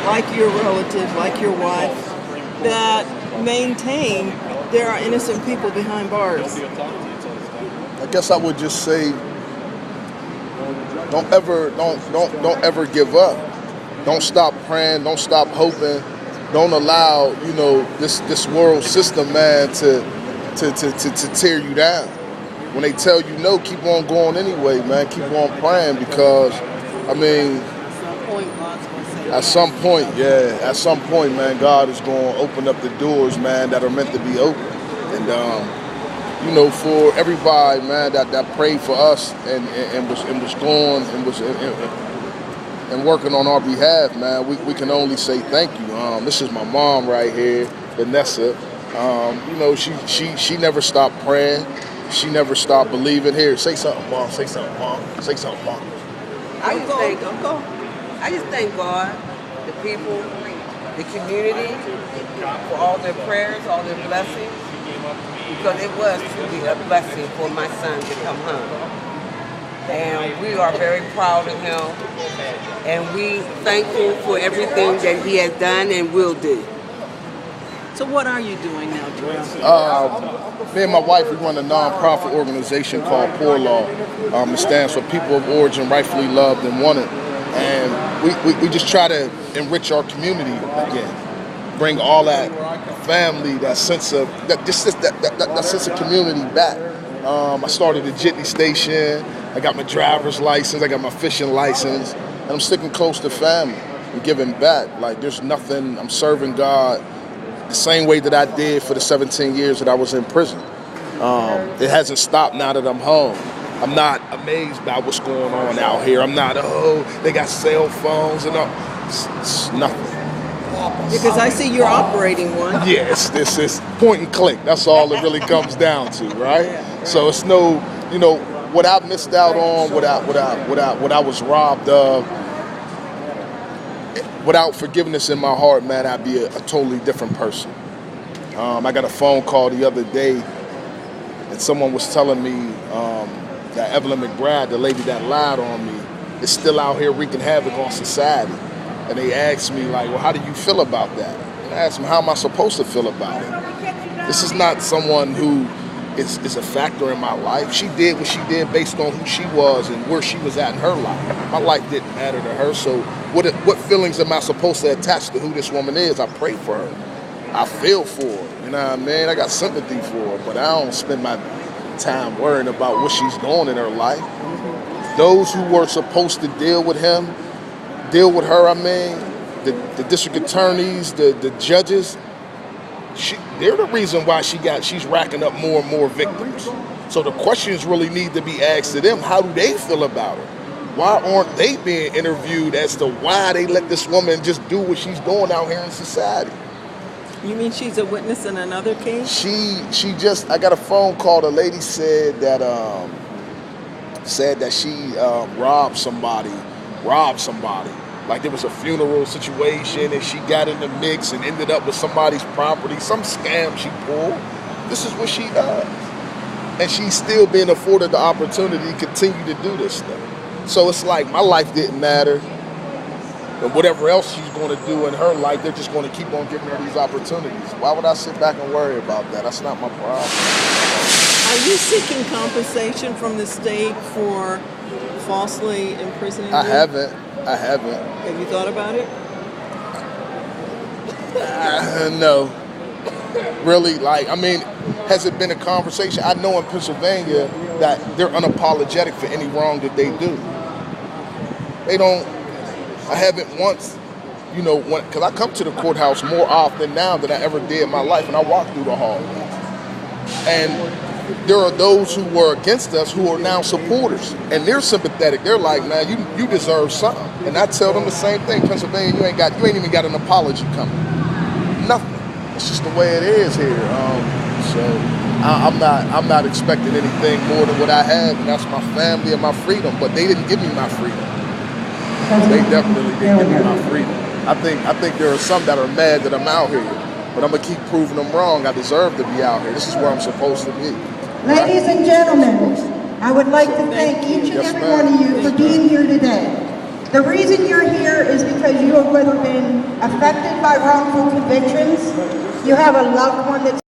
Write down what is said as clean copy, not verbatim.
like your relative, like your wife, that maintain there are innocent people behind bars? I guess I would just say, don't ever give up. Don't stop praying. Don't stop hoping. Don't allow this world system, man, to tear you down. When they tell you no, keep on going anyway, man. Keep on praying because, I mean, at some point, man, God is going to open up the doors, man, that are meant to be open. And for everybody, man, that prayed for us and was going and working on our behalf, man, we can only say thank you. This is my mom right here, Vanessa. She never stopped praying. She never stopped believing. Here, say something, Mom. Say something, Mom. Say something, Mom. I just thank God, the people, the community, for all their prayers, all their blessings, because it was truly a blessing for my son to come home. And we are very proud of him, and we thank him for everything that he has done and will do. So what are you doing now, Terrell? Me and my wife, we run a non-profit organization called Poor Law. It stands for People of Origin Rightfully Loved and Wanted. And we just try to enrich our community again, bring all that family, that sense of that sense of community back. I started a jitney station. I got my driver's license. I got my fishing license, and I'm sticking close to family and giving back. Like there's nothing. I'm serving God the same way that I did for the 17 years that I was in prison. It hasn't stopped now that I'm home. I'm not amazed by what's going on out here. I'm not, they got cell phones and all. It's nothing. Because I see you're operating one. Yes, this is point and click. That's all it really comes down to, right? So it's no, what I missed out on, what I was robbed of. Without forgiveness in my heart, man, I'd be a totally different person. I got a phone call the other day, and someone was telling me that Evelyn McBride, the lady that lied on me, is still out here wreaking havoc on society. And they asked me, like, well, how do you feel about that? And I asked them, how am I supposed to feel about it? This is not someone who is a factor in my life. She did what she did based on who she was and where she was at in her life. My life didn't matter to her, so what feelings am I supposed to attach to who this woman is? I pray for her. I feel for her, you know what I mean? I got sympathy for her, but I don't spend my time worrying about what she's doing in her life. Those who were supposed to deal with her, I mean, the district attorneys, the judges, they're the reason why she's racking up more and more victims. So the questions really need to be asked to them. How do they feel about her? Why aren't they being interviewed as to why they let this woman just do what she's doing out here in society? You mean she's a witness in another case? I got a phone call. The lady said that she robbed somebody. Like there was a funeral situation and she got in the mix and ended up with somebody's property, some scam she pulled. This is what she does. And she's still being afforded the opportunity to continue to do this stuff. So it's like my life didn't matter. And whatever else she's going to do in her life, they're just going to keep on giving her these opportunities. Why would I sit back and worry about that? That's not my problem. Are you seeking compensation from the state for falsely imprisoning you? I haven't. Have you thought about it? No. Really, has it been a conversation? I know in Pennsylvania that they're unapologetic for any wrong that they do. I haven't once, because I come to the courthouse more often now than I ever did in my life, and I walk through the hallways. And there are those who were against us who are now supporters, and they're sympathetic. They're like, man, you deserve something. And I tell them the same thing. Pennsylvania, you ain't even got an apology coming. Nothing. It's just the way it is here. So I'm not expecting anything more than what I have, and that's my family and my freedom. But they didn't give me my freedom. They definitely didn't give me my freedom. I think there are some that are mad that I'm out here, but I'm gonna keep proving them wrong. I deserve to be out here. This is where I'm supposed to be. Ladies and gentlemen, I would like to thank each and every one of you for being here today. The reason you're here is because you have who has been affected by wrongful convictions, you have a loved one that's